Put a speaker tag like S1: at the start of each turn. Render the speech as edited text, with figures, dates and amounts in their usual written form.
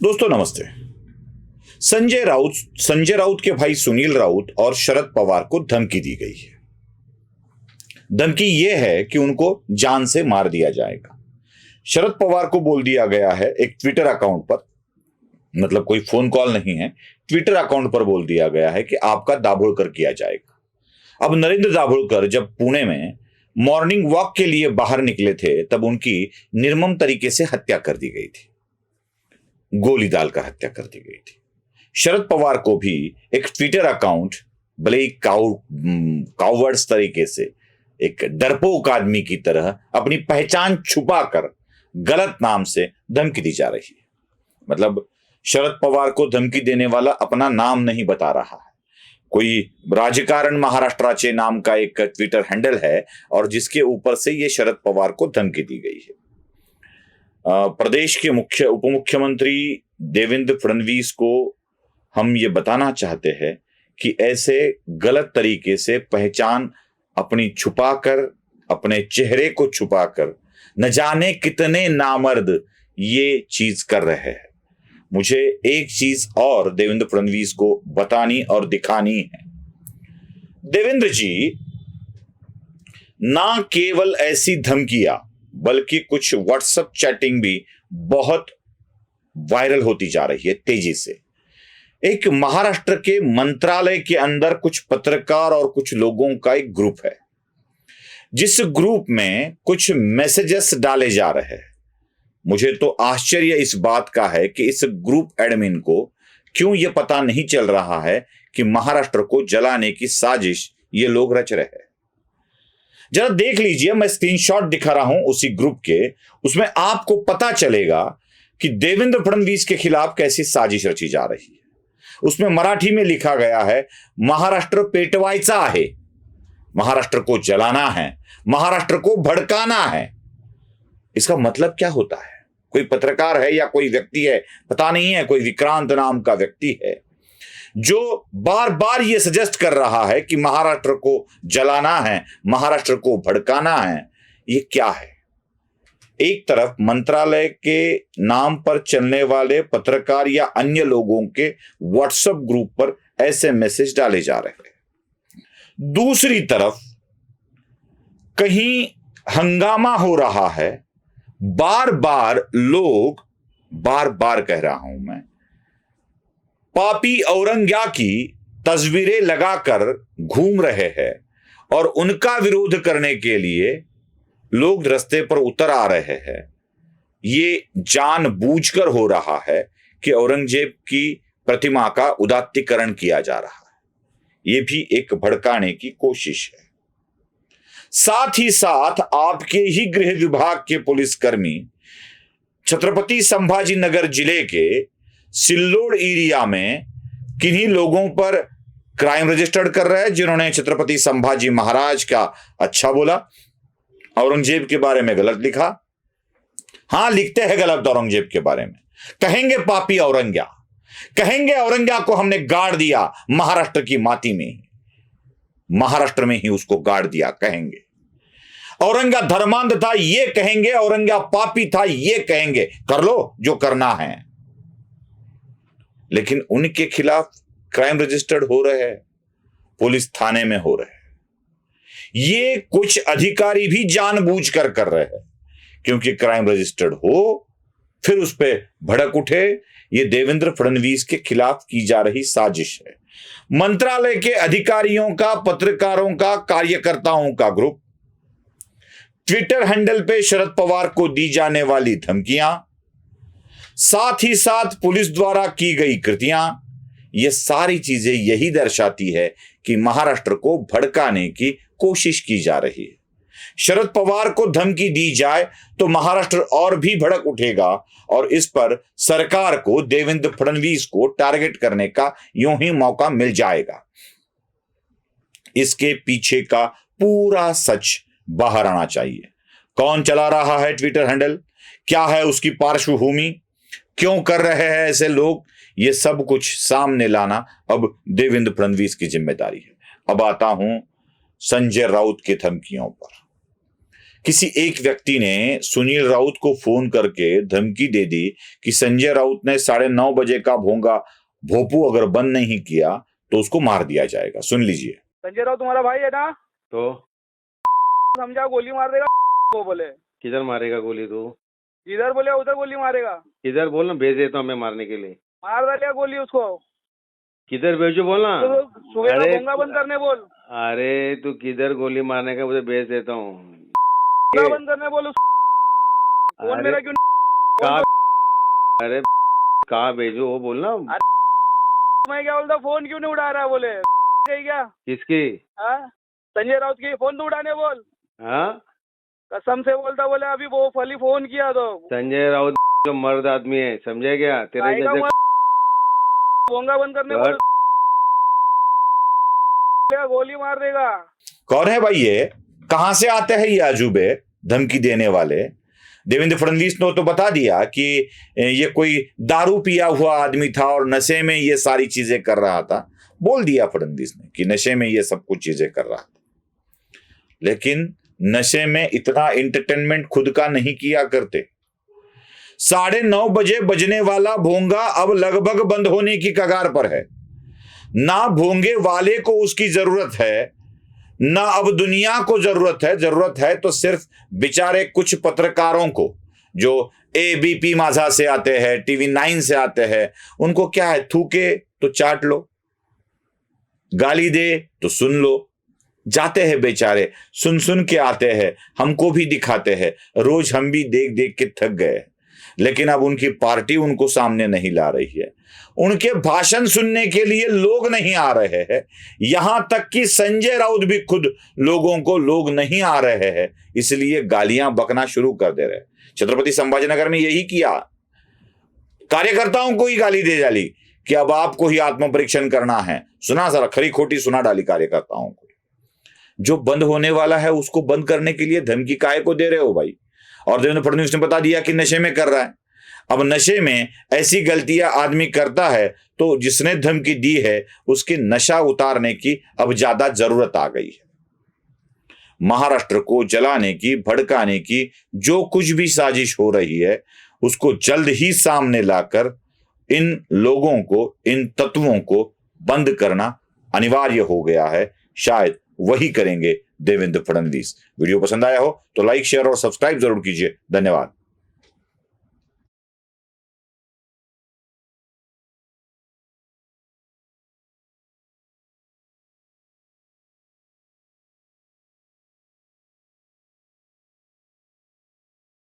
S1: दोस्तों नमस्ते। संजय राउत के भाई सुनील राउत और शरद पवार को धमकी दी गई है। धमकी यह है कि उनको जान से मार दिया जाएगा। शरद पवार को बोल दिया गया है एक ट्विटर अकाउंट पर, मतलब कोई फोन कॉल नहीं है, ट्विटर अकाउंट पर बोल दिया गया है कि आपका दाभोलकर किया जाएगा। अब नरेंद्र दाभोलकर जब पुणे में मॉर्निंग वॉक के लिए बाहर निकले थे तब उनकी निर्मम तरीके से हत्या कर दी गई थी, गोली डालकर हत्या कर दी गई थी। शरद पवार को भी एक ट्विटर अकाउंट, भले ही कावर्ड्स तरीके से, एक डरपोक आदमी की तरह अपनी पहचान छुपाकर गलत नाम से धमकी दी जा रही है। मतलब शरद पवार को धमकी देने वाला अपना नाम नहीं बता रहा है। कोई राजकारण महाराष्ट्राचे नाम का एक ट्विटर हैंडल है और जिसके ऊपर से ये शरद पवार को धमकी दी गई है। प्रदेश के उप मुख्यमंत्री देवेंद्र फडणवीस को हम ये बताना चाहते हैं कि ऐसे गलत तरीके से पहचान अपनी छुपाकर, अपने चेहरे को छुपाकर न जाने कितने नामर्द ये चीज कर रहे हैं। मुझे एक चीज और देवेंद्र फडणवीस को बतानी और दिखानी है। देवेंद्र जी ना केवल ऐसी धमकियां बल्कि कुछ व्हाट्सएप चैटिंग भी बहुत वायरल होती जा रही है तेजी से। एक महाराष्ट्र के मंत्रालय के अंदर कुछ पत्रकार और कुछ लोगों का एक ग्रुप है, जिस ग्रुप में कुछ मैसेजेस डाले जा रहे हैं। मुझे तो आश्चर्य इस बात का है कि इस ग्रुप एडमिन को क्यों यह पता नहीं चल रहा है कि महाराष्ट्र को जलाने की साजिश ये लोग रच रहे हैं। जरा देख लीजिए, मैं स्क्रीनशॉट दिखा रहा हूं उसी ग्रुप के, उसमें आपको पता चलेगा कि देवेंद्र फडणवीस के खिलाफ कैसी साजिश रची जा रही है। उसमें मराठी में लिखा गया है, महाराष्ट्र पेटवायचा आहे, महाराष्ट्र को जलाना है, महाराष्ट्र को भड़काना है। इसका मतलब क्या होता है? कोई पत्रकार है या कोई व्यक्ति है, पता नहीं है, कोई विक्रांत नाम का व्यक्ति है जो बार बार ये सजेस्ट कर रहा है कि महाराष्ट्र को जलाना है, महाराष्ट्र को भड़काना है। ये क्या है? एक तरफ मंत्रालय के नाम पर चलने वाले पत्रकार या अन्य लोगों के व्हाट्सएप ग्रुप पर ऐसे मैसेज डाले जा रहे हैं, दूसरी तरफ कहीं हंगामा हो रहा है। बार बार लोग, बार बार कह रहा हूं मैं, पापी औरंग्या की तस्वीरें लगाकर घूम रहे हैं और उनका विरोध करने के लिए लोग रास्ते पर उतर आ रहे हैं। ये जानबूझकर हो रहा है कि औरंगजेब की प्रतिमा का उदात्तीकरण किया जा रहा है। ये भी एक भड़काने की कोशिश है। साथ ही साथ आपके ही गृह विभाग के पुलिसकर्मी छत्रपति संभाजी नगर जिले के सिल्लोड एरिया में किन्हीं लोगों पर क्राइम रजिस्टर्ड कर रहे हैं, जिन्होंने छत्रपति संभाजी महाराज का अच्छा बोला, औरंगजेब के बारे में गलत लिखा। हां, लिखते हैं गलत औरंगजेब के बारे में, कहेंगे पापी औरंग्या, कहेंगे औरंग्या को हमने गाड़ दिया महाराष्ट्र की माटी में, महाराष्ट्र में ही उसको गाड़ दिया कहेंगे। औरंग्या धर्मांध था ये कहेंगे, औरंग्या पापी था ये कहेंगे। कर लो जो करना है, लेकिन उनके खिलाफ क्राइम रजिस्टर्ड हो रहे हैं, पुलिस थाने में हो रहे हैं। ये कुछ अधिकारी भी जानबूझकर कर रहे हैं, क्योंकि क्राइम रजिस्टर्ड हो फिर उस पर भड़क उठे। ये देवेंद्र फडणवीस के खिलाफ की जा रही साजिश है। मंत्रालय के अधिकारियों का, पत्रकारों का, कार्यकर्ताओं का ग्रुप, ट्विटर हैंडल पे शरद पवार को दी जाने वाली धमकियां, साथ ही साथ पुलिस द्वारा की गई कृतियां, ये सारी चीजें यही दर्शाती है कि महाराष्ट्र को भड़काने की कोशिश की जा रही है। शरद पवार को धमकी दी जाए तो महाराष्ट्र और भी भड़क उठेगा और इस पर सरकार को, देवेंद्र फडणवीस को टारगेट करने का यूं ही मौका मिल जाएगा। इसके पीछे का पूरा सच बाहर आना चाहिए। कौन चला रहा है ट्विटर हैंडल, क्या है उसकी पार्श्वभूमि, क्यों कर रहे हैं ऐसे लोग, ये सब कुछ सामने लाना अब देवेंद्र फडणवीस की जिम्मेदारी है। अब आता हूं संजय राउत की धमकियों पर। किसी एक व्यक्ति ने सुनील राउत को फोन करके धमकी दे दी कि संजय राउत ने 9:30 बजे का भोंगा भोपू अगर बंद नहीं किया तो उसको मार दिया जाएगा। सुन लीजिए।
S2: संजय राउत तुम्हारा भाई है ना?
S3: तो
S2: समझा, गोली मार देगा वो बोले।
S3: किधर मारेगा गोली तू?
S2: जिधर बोले उधर गोली मारेगा।
S3: किधर बोल ना, भेज देता हूँ मैं मारने के लिए।
S2: मार डालिया गोली उसको।
S3: किधर भेजो बोल ना।
S2: तो सुबह का
S3: अरे
S2: भोंगा बंद करने बोल।
S3: अरे तू किधर गोली मारने का मुझे भेज देता हूँ।
S2: भोंगा बंद करने बोल उसको। फोन
S3: अरे
S2: मेरा क्यों
S3: कहाँ अरे कहाँ भेजो वो बोल ना।
S2: मैं क्या बोलता, फोन क्यों नहीं उठा रहा बोले क्या?
S3: किसकी?
S2: हाँ, संजय राउत की। फोन तो उठाने बोल।
S3: हाँ,
S2: कसम से बोलता बोले अभी वो फली फोन किया तो।
S3: संजय राउत जो मर्द आदमी है, समझे क्या? तेरे जैसे
S2: भोंगा बंद करने बोल, क्या गोली मार देगा।
S1: कौन है भाई ये? कहां से आते हैं ये अजूबे धमकी देने वाले? देवेंद्र फडणवीस ने तो बता दिया कि ये कोई दारू पिया हुआ आदमी था और नशे में ये सारी चीजें कर रहा था। बोल दिया फडणवीस ने कि नशे में ये सब कुछ चीजें कर रहा था, लेकिन नशे में इतना एंटरटेनमेंट खुद का नहीं किया करते। 9:30 बजे बजने वाला भोंगा अब लगभग बंद होने की कगार पर है। ना भोंगे वाले को उसकी जरूरत है, ना अब दुनिया को जरूरत है। जरूरत है तो सिर्फ बेचारे कुछ पत्रकारों को जो एबीपी माझा से आते हैं, टीवी 9 से आते हैं। उनको क्या है, थूके तो चाट लो, गाली दे तो सुन लो। जाते हैं बेचारे, सुन सुन के आते हैं, हमको भी दिखाते हैं। रोज हम भी देख देख के थक गए, लेकिन अब उनकी पार्टी उनको सामने नहीं ला रही है। उनके भाषण सुनने के लिए लोग नहीं आ रहे हैं। यहां तक कि संजय राउत भी खुद लोगों को लोग नहीं आ रहे हैं, इसलिए गालियां बकना शुरू कर दे रहे। छत्रपति संभाजीनगर में यही किया, कार्यकर्ताओं को ही गाली दे डाली कि अब आपको ही आत्म परीक्षण करना है। सुना जरा, खरी खोटी सुना डाली कार्यकर्ताओं को। जो बंद होने वाला है उसको बंद करने के लिए धमकी काहे को दे रहे हो भाई? और देवेंद्र फडणवीस ने बता दिया कि नशे में कर रहा है। अब नशे में ऐसी गलतियां आदमी करता है तो जिसने धमकी दी है उसकी नशा उतारने की अब ज्यादा जरूरत आ गई है। महाराष्ट्र को जलाने की, भड़काने की जो कुछ भी साजिश हो रही है उसको जल्द ही सामने लाकर इन लोगों को, इन तत्वों को बंद करना अनिवार्य हो गया है। शायद वही करेंगे देवेंद्र फडणवीस। वीडियो पसंद आया हो तो लाइक, शेयर और सब्सक्राइब जरूर कीजिए। धन्यवाद।